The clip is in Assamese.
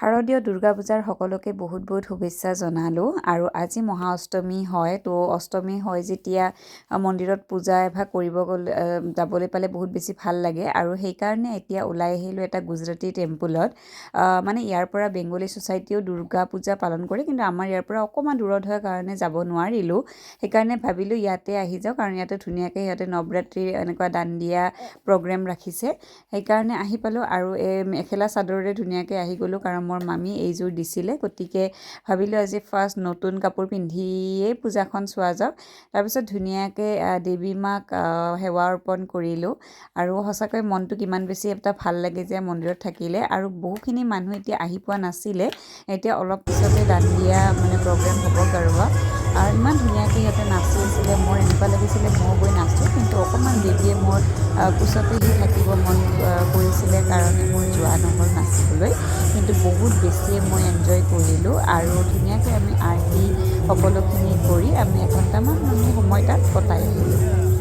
শাৰদীয় দুৰ্গা পূজাৰ সকলোকে বহুত বহুত শুভেচ্ছা জনালোঁ আৰু আজি মহা অষ্টমী হয় তো অষ্টমী হয় যেতিয়া মন্দিৰত পূজা এভাগ কৰিব গ'লে যাবলৈ পালে বহুত বেছি ভাল লাগে আৰু সেইকাৰণে এতিয়া ওলাই আহিলোঁ এটা গুজৰাটী টেম্পুলত মানে ইয়াৰ পৰা বেংগলী ছ'চাইটিও দুৰ্গা পূজা পালন কৰে কিন্তু আমাৰ ইয়াৰ পৰা অকণমান দূৰত হয় কাৰণে যাব নোৱাৰিলোঁ সেইকাৰণে ভাবিলোঁ ইয়াতে আহি যাওঁ কাৰণ ইয়াতে ধুনীয়াকৈ সিহঁতে নৱৰাত্ৰিৰ এনেকুৱা দাণ্ডিয়া প্ৰগ্ৰেম ৰাখিছে সেইকাৰণে আহি পালোঁ আৰু এই মেখেলা চাদৰেৰে ধুনীয়াকৈ আহি গ'লোঁ কাৰণ মোৰ মামী এইযোৰ দিছিলে গতিকে ভাবিলোঁ আজি ফাৰ্ষ্ট নতুন কাপোৰ পিন্ধিয়েই পূজাখন চোৱা যাওক তাৰপিছত ধুনীয়াকৈ দেৱী মাক সেৱা অৰ্পণ কৰিলোঁ আৰু সঁচাকৈ মনটো কিমান বেছি এটা ভাল লাগে যে মন্দিৰত থাকিলে আৰু বহুখিনি মানুহ এতিয়া আহি পোৱা নাছিলে এতিয়া অলপ পিছতে দাণ্ডিয়া মানে প্ৰগ্ৰেম হ'ব গাৰুৱা আৰু ইমান ধুনীয়াকৈ সিহঁতে নাচি আছিলে মোৰ এনেকুৱা লাগিছিলে ময়ো গৈ নাচোঁ কিন্তু অকণমান বেবীয়ে মোৰ কোচতে সি থাকিব মন কৰিছিলে কাৰণে মোৰ যোৱা নহ'ল নাচিবলৈ কিন্তু বহুত বেছিয়ে মই এনজয় কৰিলোঁ আৰু ধুনীয়াকৈ আমি আৰ্তি সকলোখিনি কৰি আমি এঘণ্টামান আমি সময় তাত কটাই আহিলোঁ